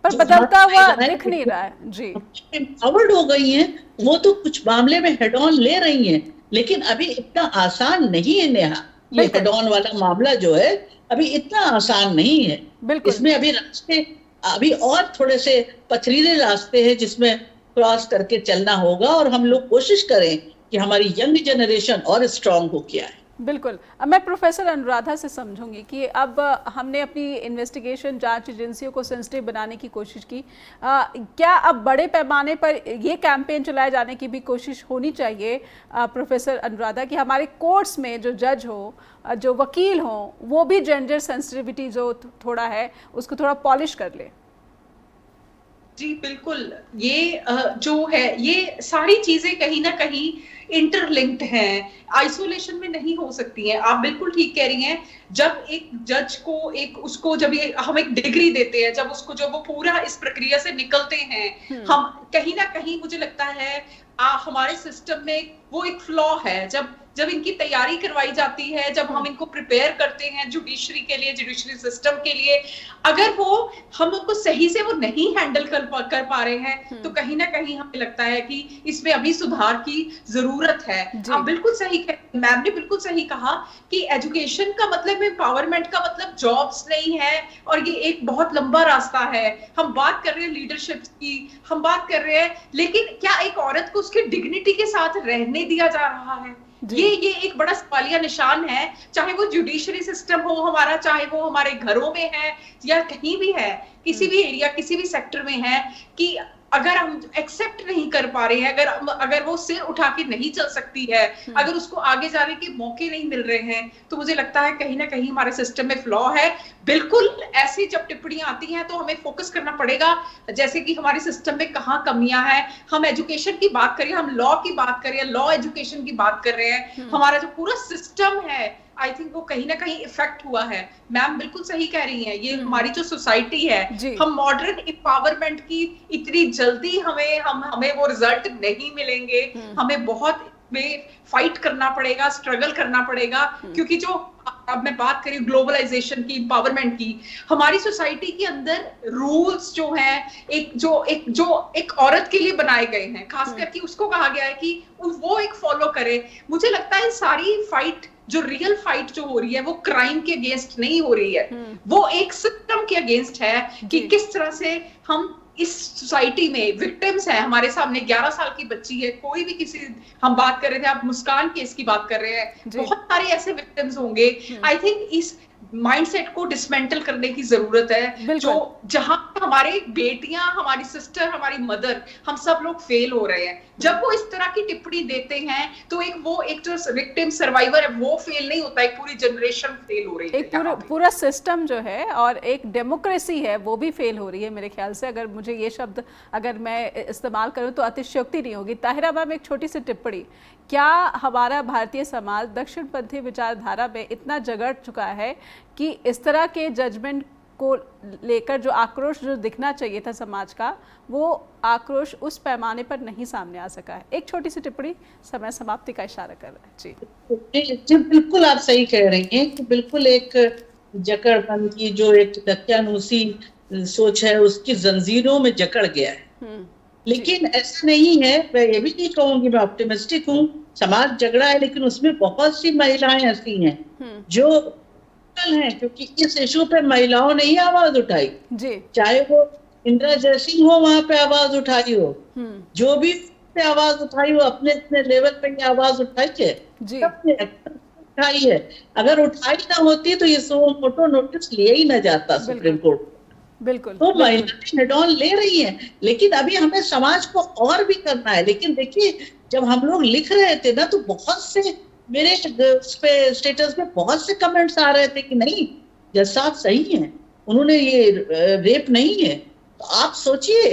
पर बदलता हुआ दिख नहीं रहा है। जी, एम्पावर्ड हो गई हैं, वो तो कुछ मामले में हेड ऑन ले रही हैं, लेकिन अभी इतना आसान नहीं है नेहा। ये हेड ऑन वाला मामला जो है अभी इतना आसान नहीं है। इसमें अभी रास्ते अभी और थोड़े से पथरीले रास्ते हैं जिसमें क्रॉस करके चलना होगा, और हम लोग कोशिश करें कि हमारी यंग जनरेशन और स्ट्रांग हो क्या है। बिल्कुल, अब मैं प्रोफेसर अनुराधा से समझूंगी कि अब हमने अपनी इन्वेस्टिगेशन जांच एजेंसियों को सेंसिटिव बनाने की कोशिश की, क्या अब बड़े पैमाने पर ये कैंपेन चलाए जाने की भी कोशिश होनी चाहिए प्रोफेसर अनुराधा, कि हमारे कोर्ट्स में जो जज हो, जो वकील हो, वो भी जेंडर सेंसिटिविटी जो थोड़ा है उसको थोड़ा पॉलिश कर ले? जी बिल्कुल, ये जो है ये सारी चीजें कहीं ना कहीं इंटरलिंक्ड हैं, आइसोलेशन में नहीं हो सकती हैं। आप बिल्कुल ठीक कह रही हैं। जब एक जज को उसको जब हम एक डिग्री देते हैं, जब उसको जब वो पूरा इस प्रक्रिया से निकलते हैं, हम कहीं ना कहीं मुझे लगता है हमारे सिस्टम में वो एक फ्लॉ है। जब इनकी तैयारी करवाई जाती है, जब हम इनको प्रिपेयर करते हैं जुडिशरी के लिए, जुडिशरी सिस्टम के लिए, अगर हम उनको सही से वो नहीं हैंडल कर पा रहे हैं, तो कहीं ना कहीं हमें लगता है कि इसमें अभी सुधार की जरूरत है। आप बिल्कुल सही कह, मैम ने बिल्कुल सही कहा कि एजुकेशन का मतलब, एम्पावरमेंट का मतलब जॉब्स नहीं है, और ये एक बहुत लंबा रास्ता है। हम बात कर रहे हैं लीडरशिप की, हम बात कर रहे हैं, लेकिन क्या एक औरत को उसकी डिग्निटी के साथ रहने दिया जा रहा है? ये एक बड़ा सवालिया निशान है। चाहे वो जुडिशरी सिस्टम हो हमारा, चाहे वो हमारे घरों में है या कहीं भी है, किसी भी एरिया, किसी भी सेक्टर में है, कि अगर हम एक्सेप्ट नहीं कर पा रहे हैं, अगर वो सिर उठा के नहीं चल सकती है, अगर उसको आगे जाने के मौके नहीं मिल रहे हैं, तो मुझे लगता है कहीं ना कहीं हमारे सिस्टम में फ्लॉ है। बिल्कुल ऐसी जब टिप्पणियां आती हैं तो हमें फोकस करना पड़ेगा, जैसे कि हमारे सिस्टम में कहाँ कमियां हैं। हम एजुकेशन की बात करें, हम लॉ की बात करें, लॉ एजुकेशन की बात कर रहे हैं, हमारा जो पूरा सिस्टम है आई थिंक वो कहीं ना कहीं इफेक्ट हुआ है। मैम बिल्कुल सही कह रही हैं, ये हमारी जो सोसाइटी है, हम मॉडर्न एम्पावरमेंट की इतनी जल्दी हमें वो रिजल्ट नहीं मिलेंगे। हमें बहुत फाइट करना पड़ेगा, स्ट्रगल करना पड़ेगा, क्योंकि जो अब मैं बात करी ग्लोबलाइजेशन की, एम्पावरमेंट की, हमारी सोसाइटी के अंदर रूल्स जो हैं एक औरत के लिए बनाए गए हैं, खास करके उसको कहा गया है कि वो एक फॉलो करे। मुझे लगता है सारी फाइट, जो रियल फाइट जो हो रही है, वो क्राइम के अगेंस्ट नहीं हो रही है, वो एक सिस्टम के अगेंस्ट है कि किस तरह से हम इस सोसाइटी में विक्टिम्स हैं। हमारे सामने 11 साल की बच्ची है, कोई भी किसी, हम बात कर रहे थे, आप मुस्कान केस की बात कर रहे हैं, बहुत सारे ऐसे विक्टिम्स होंगे। आई थिंक इस माइंडसेट को डिसमेंटल करने की जरूरत है, जो जहां हमारे बेटियां, हमारी सिस्टर, हमारी मदर, हम सब लोग फेल हो रहे हैं। जब वो इस तरह की टिप्पणी देते हैं तो एक जो विक्टिम सर्वाइवर है वो फेल नहीं होता, एक पूरी जनरेशन फेल हो रही है, एक पूरा सिस्टम जो है और एक डेमोक्रेसी है वो भी फेल हो रही है मेरे ख्याल से। अगर मुझे ये शब्द अगर मैं इस्तेमाल करूं तो अतिशयोक्ति नहीं होगी। ताहिरा मैम, एक छोटी सी टिप्पणी, क्या हमारा भारतीय समाज दक्षिणपंथी विचारधारा में इतना जगड़ चुका है कि इस तरह के जजमेंट को लेकर जो आक्रोश जो दिखना चाहिए था समाज का, वो आक्रोश उस पैमाने पर नहीं सामने आ सका है? एक छोटी सी टिप्पणी, समय समाप्ति का इशारा कर रहा है। जी बिल्कुल आप सही कह रही हैं कि बिल्कुल एक जकड़बंदी, जो एक दत्यानुसी सोच है, उसकी जंजीरों में जकड़ गया है। लेकिन ऐसा नहीं है, मैं ये भी नहीं कहूंगी, मैं ऑप्टिमिस्टिक हूँ, समाज जगड़ा है, लेकिन उसमें बहुत सी महिलाएं ऐसी हैं जो हैं, क्योंकि इस इशू पे महिलाओं ने ही आवाज उठाई जी। चाहे वो इंदिरा जयसिंह हो, वहां पे आवाज उठाई हो, जो भी से आवाज उठाई, वो अपने अपने लेवल पे ये आवाज उठाई है, सबने उठाई है। अगर उठाई ना होती तो ये फोटो नोटिस लिया ही ना जाता सुप्रीम कोर्ट। बिल्कुल। तो महिलाएं हेड ऑन ले रही हैं, लेकिन अभी हमें समाज को और भी करना है। लेकिन देखिए, जब हम लोग लिख रहे थे ना, तो बहुत से मेरे स्टेटस पे बहुत से कमेंट्स आ रहे थे कि नहीं जज साहब सही हैं, उन्होंने ये रेप नहीं है। तो आप सोचिए,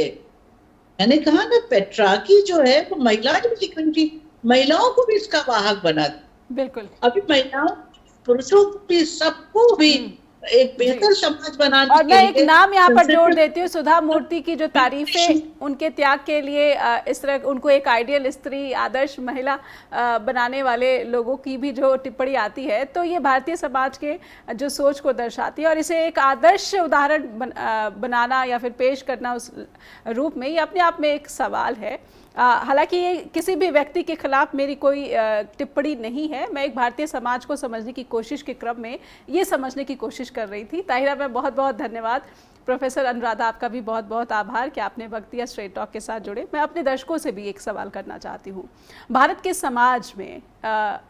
मैंने कहा ना पेट्रा की जो है वो महिलाएं भी लिख रही थी, महिलाओं को भी इसका वाहक बना दिया। बिल्कुल। अभी महिलाओं पुरुषों को भी, सबको भी एक बेहतर समाज बनाने और मैं एक नाम यहाँ पर जोड़ देती हूँ, सुधा मूर्ति की जो तारीफें उनके त्याग के लिए, इस तरह उनको एक आइडियल स्त्री, आदर्श महिला बनाने वाले लोगों की भी जो टिप्पणी आती है, तो ये भारतीय समाज के जो सोच को दर्शाती है। और इसे एक आदर्श उदाहरण बनाना या फिर पेश करना उस रूप में, ये अपने आप में एक सवाल है। हालांकि ये किसी भी व्यक्ति के खिलाफ मेरी कोई टिप्पणी नहीं है, मैं एक भारतीय समाज को समझने की कोशिश के क्रम में ये समझने की कोशिश कर रही थी। ताहिरा, मैं बहुत बहुत धन्यवाद। प्रोफेसर अनुराधा, आपका भी बहुत बहुत आभार कि आपने वक्त दिया, स्ट्रेट टॉक के साथ जुड़े। मैं अपने दर्शकों से भी एक सवाल करना चाहती हूँ। भारत के समाज में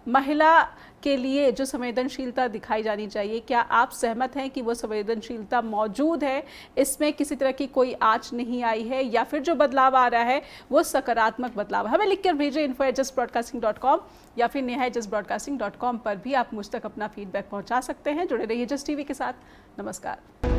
महिला के लिए जो संवेदनशीलता दिखाई जानी चाहिए, क्या आप सहमत हैं कि वो संवेदनशीलता मौजूद है, इसमें किसी तरह की कोई आँच नहीं आई है, या फिर जो बदलाव आ रहा है वो सकारात्मक बदलाव है? हमें लिखकर भेजें info@justbroadcasting.com या फिर neha@justbroadcasting.com पर भी आप मुझ तक अपना फीडबैक पहुंचा सकते हैं। जुड़े रहिए जस्ट टीवी के साथ। नमस्कार।